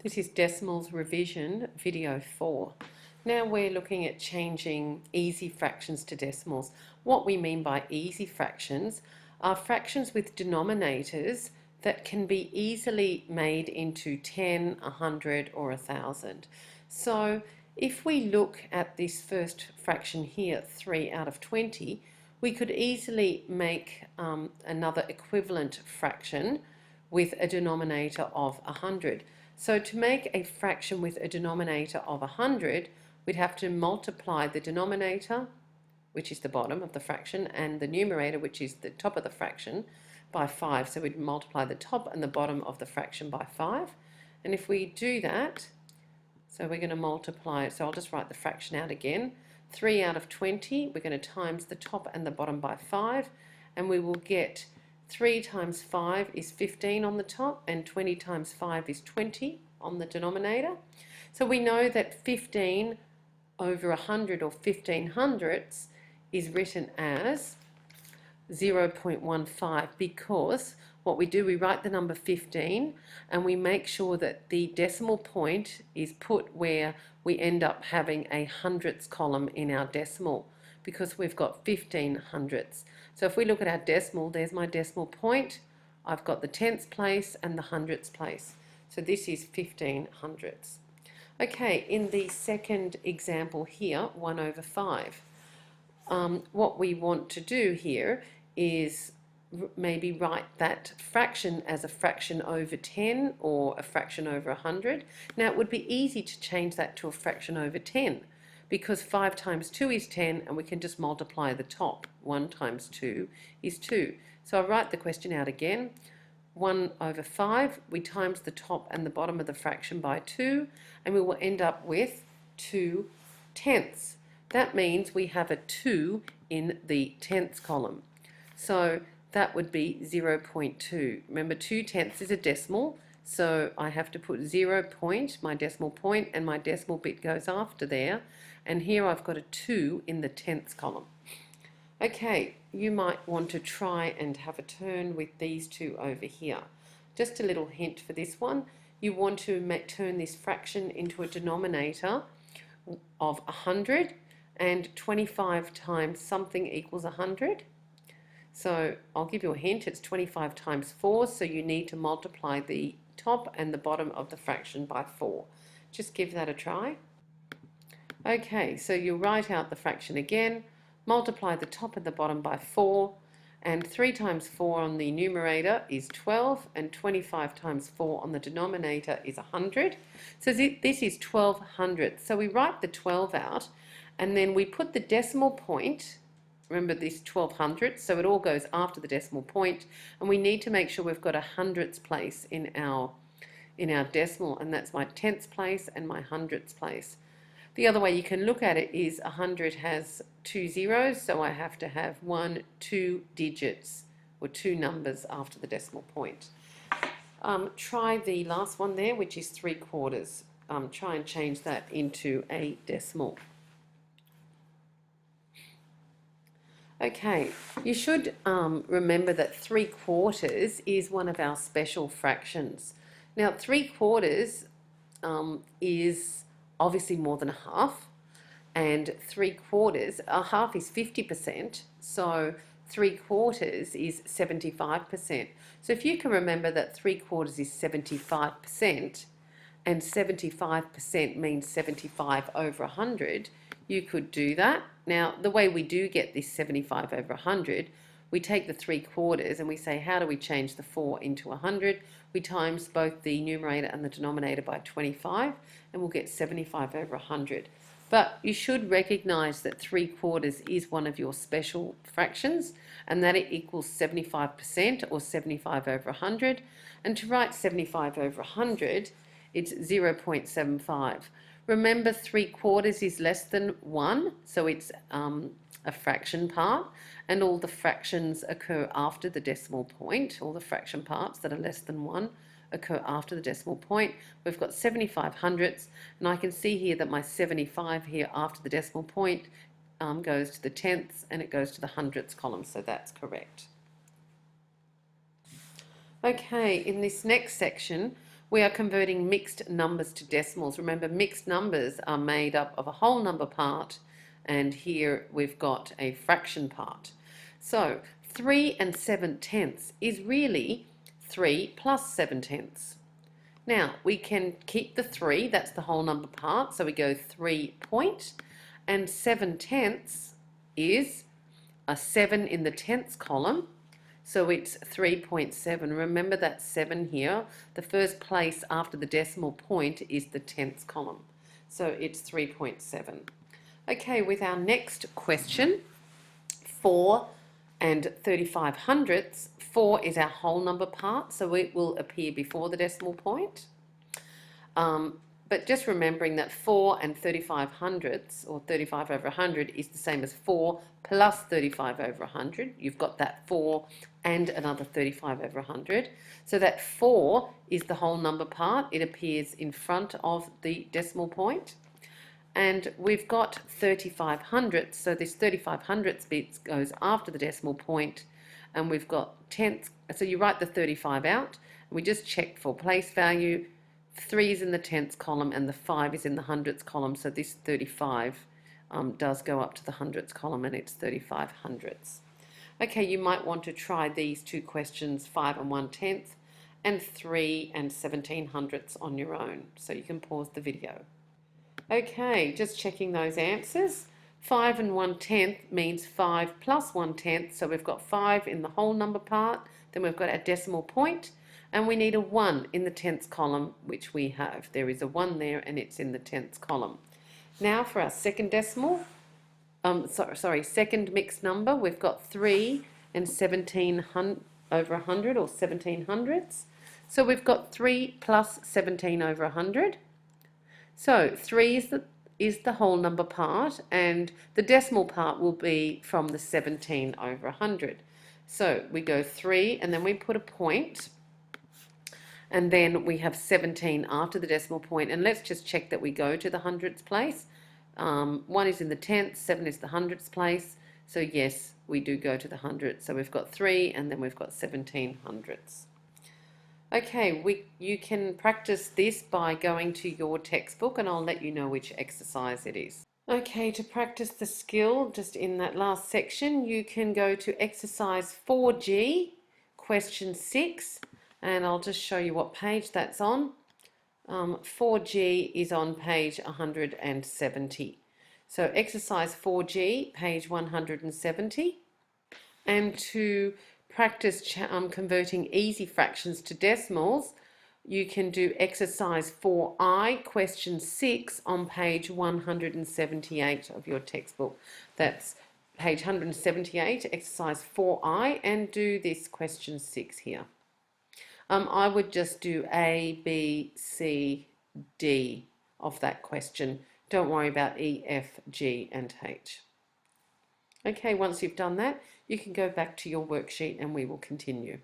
This is Decimals Revision Video 4. Now we're looking at changing easy fractions to decimals. What we mean by easy fractions are fractions with denominators that can be easily made into 10, 100 or 1,000. So if we look at this first fraction here, 3 out of 20, we could easily make another equivalent fraction with a denominator of 100. So to make a fraction with a denominator of 100, we'd have to multiply the denominator, which is the bottom of the fraction, and the numerator, which is the top of the fraction, by 5. So we'd multiply the top and the bottom of the fraction by 5. And if we do that, so we're going to multiply it, so I'll just write the fraction out again. 3 out of 20, we're going to times the top and the bottom by 5, and we will get 3 times 5 is 15 on the top, and 20 times 5 is 20 on the denominator. So we know that 15 over 100, or 15 hundredths, is written as 0.15, because what we do, we write the number 15 and we make sure that the decimal point is put where we end up having a hundredths column in our decimal, because we've got 15 hundredths. So if we look at our decimal, there's my decimal point. I've got the tenths place and the hundredths place. So this is 15 hundredths. Okay, in the second example here, 1 over 5. What we want to do here is maybe write that fraction as a fraction over 10 or a fraction over 100. Now it would be easy to change that to a fraction over 10, because 5 times 2 is 10, and we can just multiply the top. 1 times 2 is 2. So I'll write the question out again. 1 over 5, we times the top and the bottom of the fraction by 2, and we will end up with 2 tenths. That means we have a 2 in the tenths column. So that would be 0.2. Remember, 2 tenths is a decimal, so I have to put 0 point, my decimal point, and my decimal bit goes after there. And here I've got a 2 in the tenths column. Okay, you might want to try and have a turn with these two over here. Just a little hint for this one. You want to turn this fraction into a denominator of 100, and 25 times something equals 100. So I'll give you a hint, it's 25 times 4, so you need to multiply the top and the bottom of the fraction by 4. Just give that a try. Okay, so you'll write out the fraction again, multiply the top and the bottom by 4, and 3 times 4 on the numerator is 12, and 25 times 4 on the denominator is 100. So this is 12 hundredths. So we write the 12 out, and then we put the decimal point. Remember, this 12 hundredths, so it all goes after the decimal point, and we need to make sure we've got a hundredths place in our decimal, and that's my tenths place and my hundredths place. The other way you can look at it is 100 has 2 zeros, so I have to have 2 digits or 2 numbers after the decimal point. Try the last one there, which is 3/4. Try and change that into a decimal. Okay, you should remember that 3/4 is one of our special fractions. Now 3/4 is obviously more than a half, and 3/4, a half is 50%, so 3/4 is 75%. So if you can remember that 3/4 is 75%, and 75% means 75 over 100, you could do that. Now, the way we do get this 75 over 100, we take the 3/4 and we say, how do we change the 4 into 100? We times both the numerator and the denominator by 25, and we'll get 75 over 100. But you should recognize that 3/4 is one of your special fractions, and that it equals 75%, or 75 over 100. And to write 75 over 100, it's 0.75. Remember, 3/4 is less than 1, so it's a fraction part, and all the fractions occur after the decimal point. All the fraction parts that are less than 1 occur after the decimal point. We've got 75 hundredths, and I can see here that my 75 here after the decimal point goes to the tenths, and it goes to the hundredths column, so that's correct. Okay, in this next section, We are converting mixed numbers to decimals. Remember, mixed numbers are made up of a whole number part, and here we've got a fraction part. So 3 and 7/10 is really 3 plus 7/10. Now we can keep the 3, that's the whole number part, so we go 3 point, and 7/10 is a 7 in the tenths column, so it's 3.7. Remember that 7 here, the first place after the decimal point is the tenths column, so it's 3.7. Okay, with our next question, 4 and 35 hundredths, 4 is our whole number part, so it will appear before the decimal point. But just remembering that 4 and 35 hundredths, or 35 over 100, is the same as 4 plus 35 over 100. You've got that 4 and another 35 over 100. So that 4 is the whole number part. It appears in front of the decimal point. And we've got 35 hundredths, so this 35 hundredths bit goes after the decimal point, and we've got tenths, so you write the 35 out, and we just check for place value. 3 is in the tenths column and the 5 is in the hundredths column, so this 35 does go up to the hundredths column, and it's 35 hundredths. Okay, you might want to try these two questions, 5 and 1/10 and 3 and 17 hundredths on your own, so you can pause the video. Okay, just checking those answers. 5 and 1/10 means 5 plus 1/10, so we've got 5 in the whole number part, then we've got our decimal point, and we need a 1 in the tenths column, which we have. There is a 1 there, and it's in the tenths column. Now for our second decimal, second mixed number, we've got 3 and 17 over 100, or 17 hundredths. So we've got 3 plus 17 over 100. So 3 is the whole number part, and the decimal part will be from the 17 over 100. So we go 3, and then we put a point, and then we have 17 after the decimal point, and let's just check that we go to the hundredths place. 1 is in the tenths, 7 is the hundredths place, so yes, we do go to the hundredths. So we've got 3, and then we've got 17 hundredths. Okay, you can practice this by going to your textbook, and I'll let you know which exercise it is. Okay, to practice the skill, just in that last section, you can go to exercise 4G, question 6, and I'll just show you what page that's on. 4G is on page 170. So exercise 4G, page 170. And to practice converting easy fractions to decimals, you can do exercise 4I, question 6 on page 178 of your textbook. That's page 178, exercise 4I, and do this question 6 here. I would just do A, B, C, D of that question. Don't worry about E, F, G, and H. Okay, once you've done that, you can go back to your worksheet and we will continue.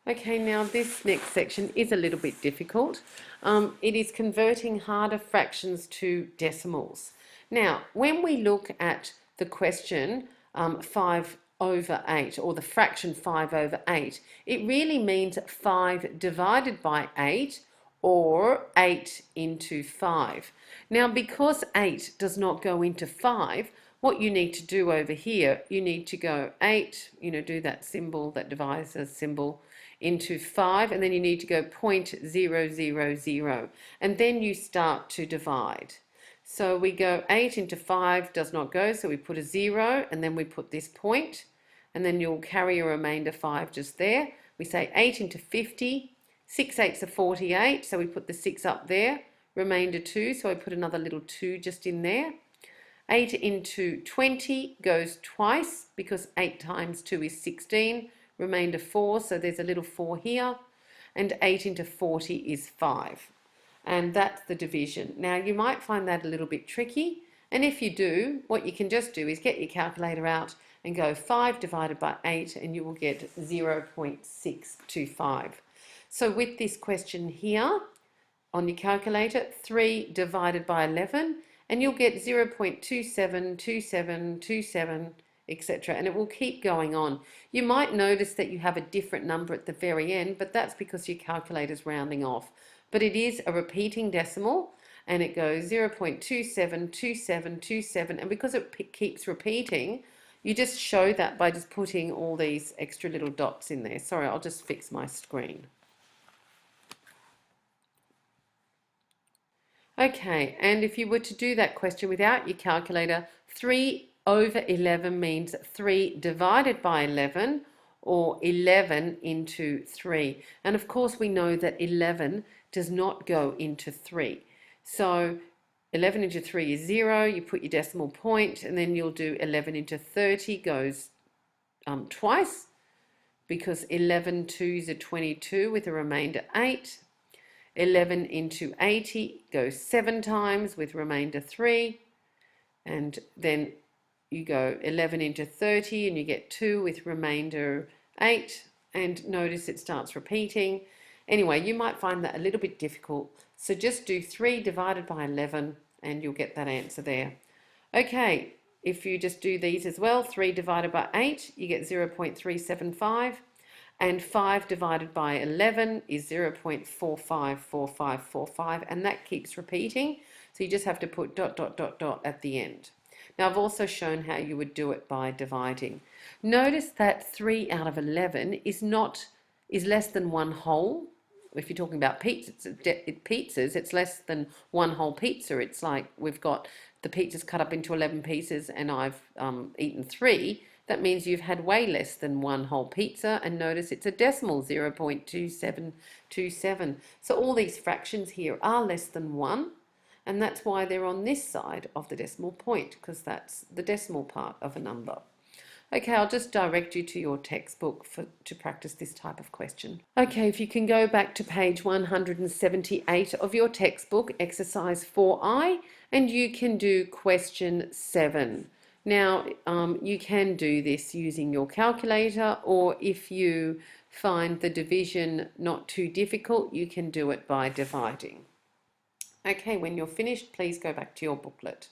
Okay, now this next section is a little bit difficult. It is converting harder fractions to decimals. Now, when we look at the question 5 over 8, or the fraction 5 over 8, it really means 5 divided by 8, or 8 into 5. Now, because 8 does not go into 5, what you need to do over here, you need to go 8, do that symbol, that divisor symbol, into 5, and then you need to go 0.000, and then you start to divide. So we go 8 into 5, does not go, so we put a 0, and then we put this point, and then you'll carry a remainder 5 just there. We say 8 into 50, 6 8s are 48, so we put the 6 up there, remainder 2, so I put another little 2 just in there. 8 into 20 goes twice, because 8 times 2 is 16, remainder 4, so there's a little 4 here, and 8 into 40 is 5. And that's the division. Now, you might find that a little bit tricky, and if you do, what you can just do is get your calculator out and go 5 divided by 8, and you will get 0.625. So with this question here, on your calculator, 3 divided by 11, and you'll get 0.272727, etc. And it will keep going on. You might notice that you have a different number at the very end, but that's because your calculator's rounding off. but it is a repeating decimal, and it goes 0.272727, and because it keeps repeating, you just show that by just putting all these extra little dots in there. Sorry, I'll just fix my screen. Okay, and if you were to do that question without your calculator, 3 over 11 means 3 divided by 11, or 11 into 3. And of course we know that 11 does not go into 3. So 11 into 3 is 0, you put your decimal point, and then you'll do 11 into 30 goes twice, because 11 twos are 22 with a remainder 8. 11 into 80 goes 7 times with remainder 3, and then you go 11 into 30 and you get 2 with remainder 8, and notice it starts repeating. Anyway, you might find that a little bit difficult, so just do 3 divided by 11 and you'll get that answer there. Okay, if you just do these as well, 3 divided by 8, you get 0.375. And 5 divided by 11 is 0.454545, and that keeps repeating. So you just have to put ... at the end. Now I've also shown how you would do it by dividing. Notice that 3 out of 11 is less than 1 whole. If you're talking about pizzas, it's less than 1 whole pizza. It's like we've got the pizza's cut up into 11 pieces and I've eaten 3. That means you've had way less than 1 whole pizza, and notice it's a decimal, 0.2727. So all these fractions here are less than 1, and that's why they're on this side of the decimal point, because that's the decimal part of a number. Okay, I'll just direct you to your textbook to practice this type of question. Okay, if you can go back to page 178 of your textbook, exercise 4I, and you can do question 7. Now, you can do this using your calculator, or if you find the division not too difficult, you can do it by dividing. Okay, when you're finished, please go back to your booklet.